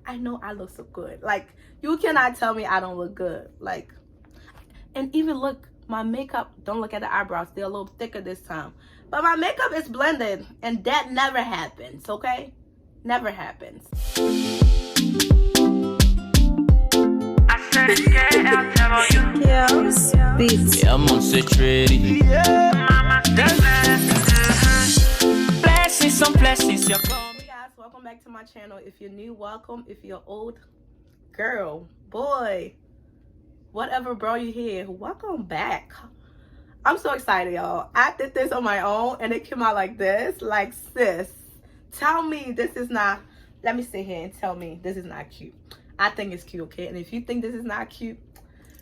I know I look so good. Like, you cannot tell me I don't look good. Like, and even look, my makeup, don't look at the eyebrows, they're a little thicker this time, but my makeup is blended, and that never happens, okay? Never happens. Beats. Yeah, I'm on set ready. Blessings on blessings, you're coming. Hey guys, welcome back to my channel. If you're new, welcome. If you're old, girl, boy, whatever bro you here, welcome back. I'm so excited, y'all. I did this on my own and it came out like this. Like, sis, tell me this is not, let me sit here and tell me this is not cute. I think it's cute, okay? And if you think this is not cute,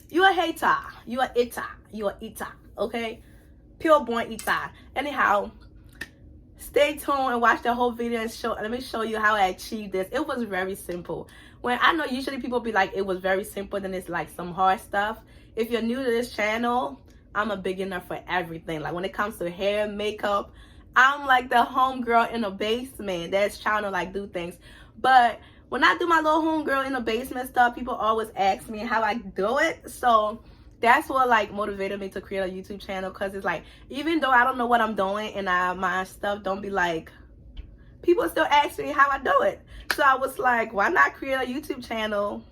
you a hater, you a ita, you a ita, okay? Pure born ita. Anyhow, stay tuned and watch the whole video and let me show you how I achieved this. It was very simple. When I know usually people be like, it was very simple, then it's like some hard stuff. If you're new to this channel, I'm a beginner for everything. Like when it comes to hair, makeup, I'm like the homegirl in the basement that's trying to like do things. But when I do my little homegirl in the basement stuff, people always ask me how I do it. So that's what like motivated me to create a YouTube channel, because it's like, even though I don't know what I'm doing and my stuff don't be like, people still ask me how I do it. So I was like, why not create a YouTube channel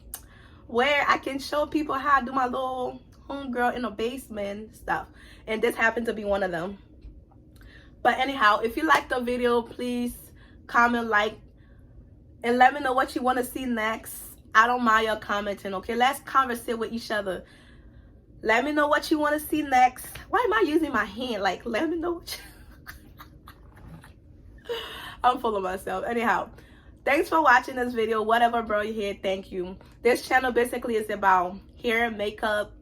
where I can show people how I do my little homegirl in the basement stuff. And this happened to be one of them. But anyhow, if you like the video, please comment, like, and let me know what you want to see next. I don't mind your commenting, okay? Let's conversate with each other. Let me know what you want to see next. Why am I using my hand? Like, let me know what you... I'm full of myself. Anyhow, thanks for watching this video. Whatever bro you here, thank you. This channel basically is about hair, makeup,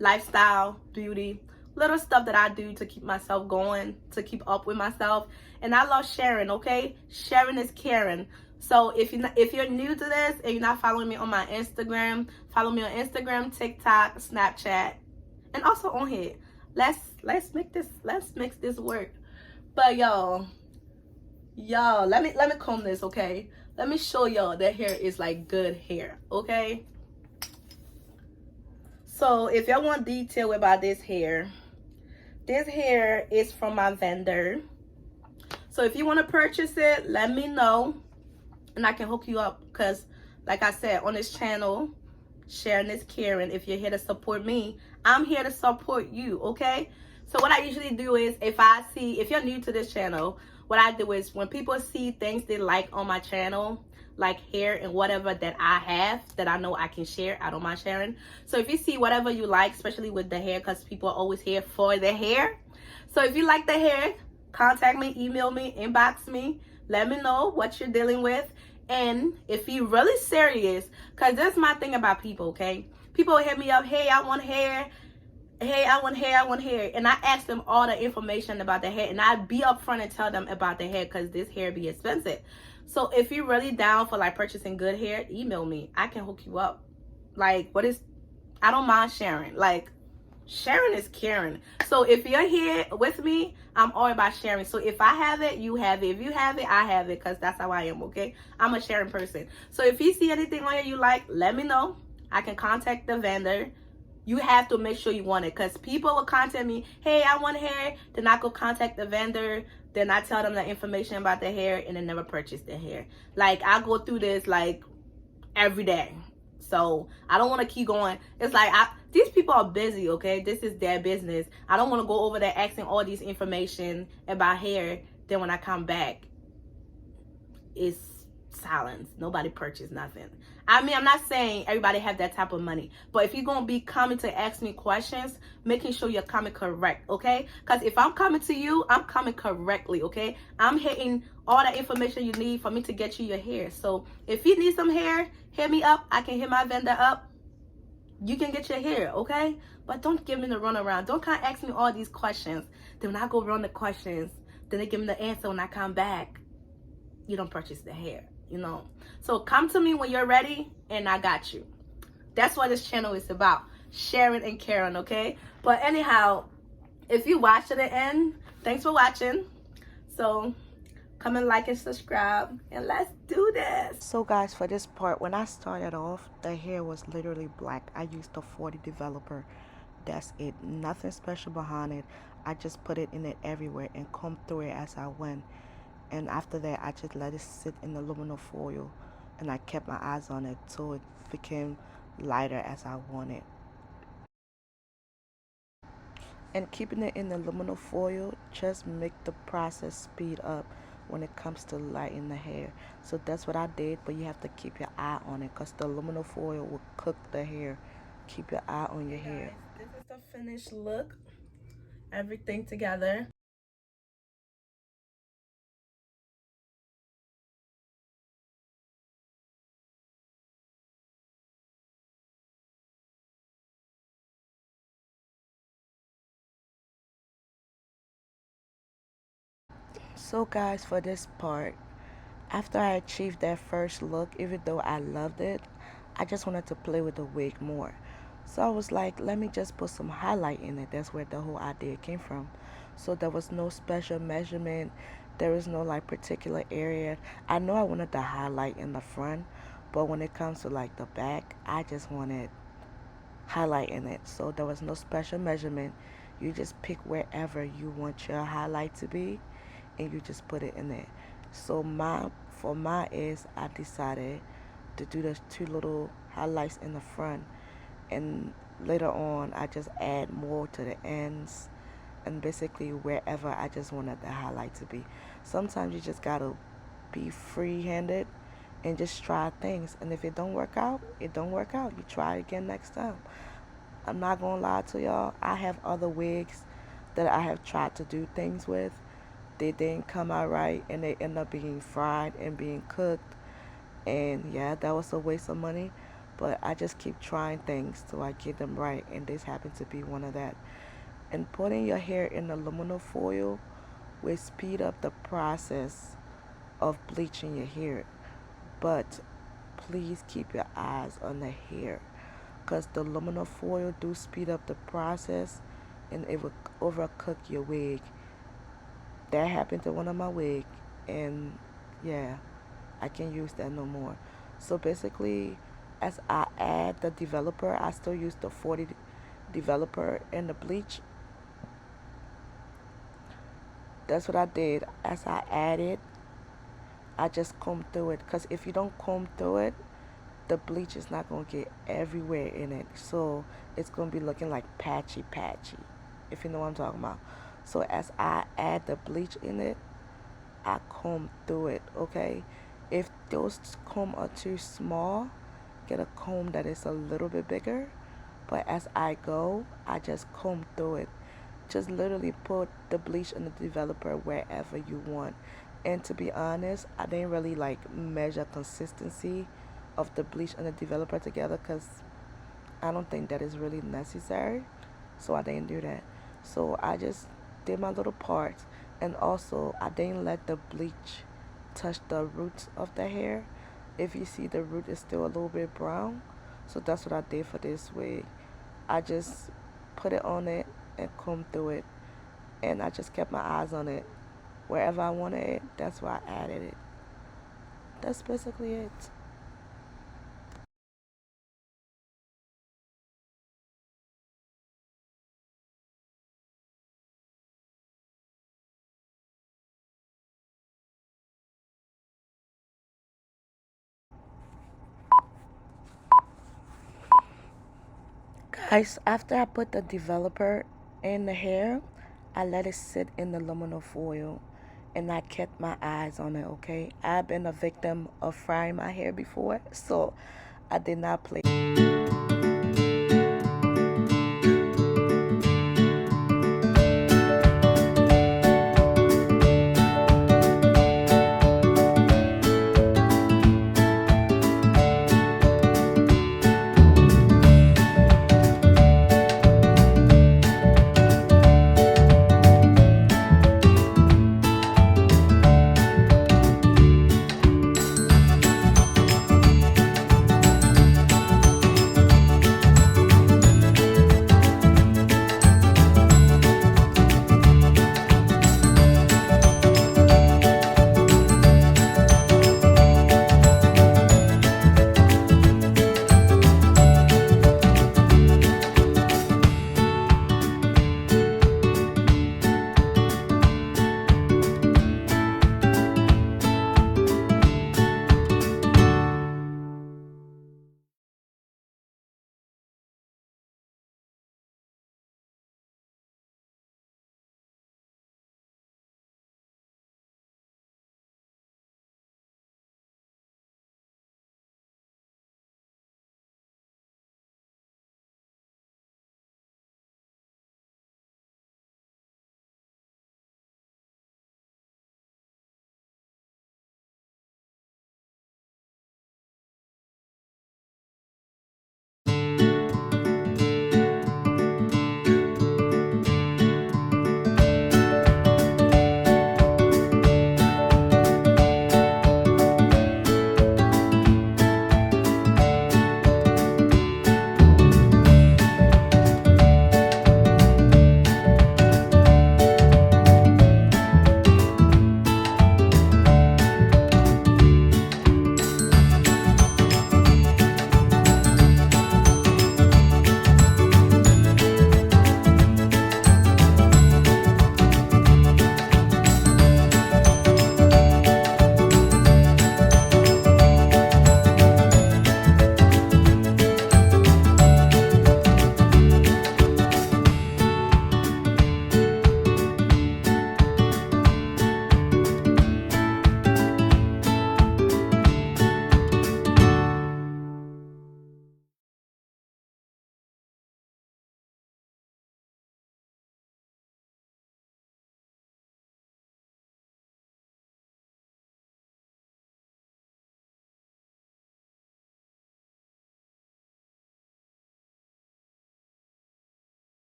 lifestyle, beauty, little stuff that I do to keep myself going, to keep up with myself. And I love sharing, okay? Sharing is caring. So if you're new to this and you're not following me on my Instagram, follow me on Instagram, TikTok, Snapchat, and also on here. Let's make this work. But y'all, let me comb this, okay? Let me show y'all that hair is like good hair, okay? So if y'all want detail about this hair is from my vendor. So if you want to purchase it, let me know and I can hook you up, because like I said, on this channel, sharing is caring. If you're here to support me, I'm here to support you, okay? So what I usually do is, if you're new to this channel, what I do is when people see things they like on my channel, like hair and whatever that I have that I know I can share, I don't mind sharing. So if you see whatever you like, especially with the hair, because people are always here for the hair. So if you like the hair, contact me, email me, inbox me, let me know what you're dealing with. And if you're really serious, because that's my thing about people, okay? People hit me up, hey, I want hair. Hey, I want hair. And I ask them all the information about the hair. And I be upfront and tell them about the hair, because this hair be expensive. So if you're really down for like purchasing good hair, email me. I can hook you up. Like, I don't mind sharing. Like, sharing is caring. So if you're here with me, I'm all about sharing. So if I have it, you have it. If you have it, I have it, because that's how I am, okay? I'm a sharing person. So if you see anything on here you like, let me know. I can contact the vendor. You have to make sure you want it, because people will contact me, hey, I want hair. Then I go contact the vendor. Then I tell them the information about the hair and then never purchase the hair. Like, I go through this like every day. So I don't want to keep going. It's like, these people are busy, okay? This is their business. I don't want to go over there asking all these information about hair. Then when I come back, it's silence. Nobody purchased nothing. I mean, I'm not saying everybody have that type of money, but if you're going to be coming to ask me questions, making sure you're coming correct, okay? Because if I'm coming to you, I'm coming correctly, okay? I'm hitting all the information you need for me to get you your hair. So if you need some hair, hit me up. I can hit my vendor up. You can get your hair, okay? But don't give me the runaround. Don't kind of ask me all these questions. Then when I go run the questions, then they give me the answer when I come back. You don't purchase the hair, you know? So come to me when you're ready, and I got you. That's what this channel is about. Sharing and caring, okay? But anyhow, if you watch to the end, thanks for watching. So Come and like and subscribe, and let's do this. So guys, for this part, when I started off, the hair was literally black. I used the 40 developer. That's it. Nothing special behind it. I just put it in it everywhere and combed through it as I went. And after that, I just let it sit in aluminum foil, and I kept my eyes on it so it became lighter as I wanted. And keeping it in the aluminum foil just make the process speed up when it comes to lighting the hair. So that's what I did, but you have to keep your eye on it because the aluminum foil will cook the hair. Keep your eye on your hair. This is the finished look. Everything together. So guys, for this part, after I achieved that first look, even though I loved it, I just wanted to play with the wig more. So I was like, let me just put some highlight in it. That's where the whole idea came from. So there was no special measurement. There was no like particular area. I know I wanted the highlight in the front, but when it comes to like the back, I just wanted highlight in it. So there was no special measurement. You just pick wherever you want your highlight to be, and you just put it in there. So for my is I decided to do the two little highlights in the front, and later on I just add more to the ends and basically wherever I just wanted the highlight to be. Sometimes you just gotta be free-handed and just try things, and if it don't work out, it don't work out. You try again next time. I'm not gonna lie to y'all, I have other wigs that I have tried to do things with. They didn't come out right, and they end up being fried and being cooked, and yeah, that was a waste of money. But I just keep trying things till I get them right, and this happened to be one of that. And putting your hair in aluminum foil will speed up the process of bleaching your hair, but please keep your eyes on the hair because the aluminum foil do speed up the process, and it will overcook your wig. That happened to one of my wigs, and yeah, I can't use that no more. So basically, as I add the developer, I still use the 40 developer and the bleach. That's what I did. As I added, I just comb through it, because if you don't comb through it, the bleach is not going to get everywhere in it. So it's going to be looking like patchy, if you know what I'm talking about. So as I add the bleach in it, I comb through it, okay? If those comb are too small, get a comb that is a little bit bigger. But as I go, I just comb through it. Just literally put the bleach in the developer wherever you want. And to be honest, I didn't really like measure consistency of the bleach and the developer together because I don't think that is really necessary. So I didn't do that. So I just did my little parts, and also I didn't let the bleach touch the roots of the hair. If you see, the root is still a little bit brown, so that's what I did for this wig. I just put it on it and comb through it, and I just kept my eyes on it. Wherever I wanted it, that's why I added it. That's basically it. Guys, after I put the developer in the hair, I let it sit in the aluminum foil, and I kept my eyes on it, okay? I've been a victim of frying my hair before, so I did not play.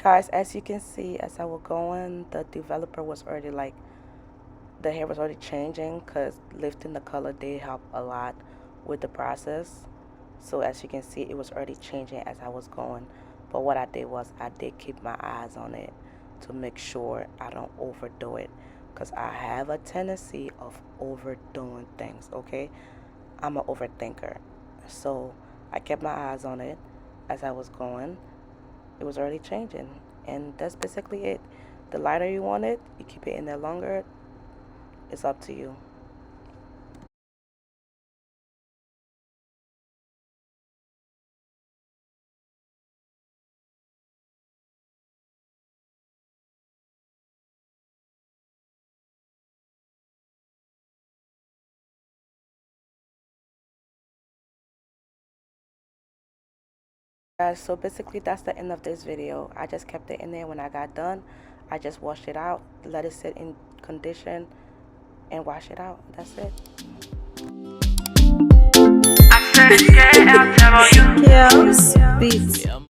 Guys, as you can see, as I was going, the developer was already like, the hair was already changing, because lifting the color did help a lot with the process. So as you can see, it was already changing as I was going. But what I did was I did keep my eyes on it to make sure I don't overdo it, because I have a tendency of overdoing things. Okay, I'm an overthinker. So I kept my eyes on it as I was going. It was already changing, and that's basically it. The lighter you want it, you keep it in there longer. It's up to you. Guys, so basically that's the end of this video. I just kept it in there. When I got done, I just washed it out, let it sit in condition, and wash it out. That's it. Kills beats.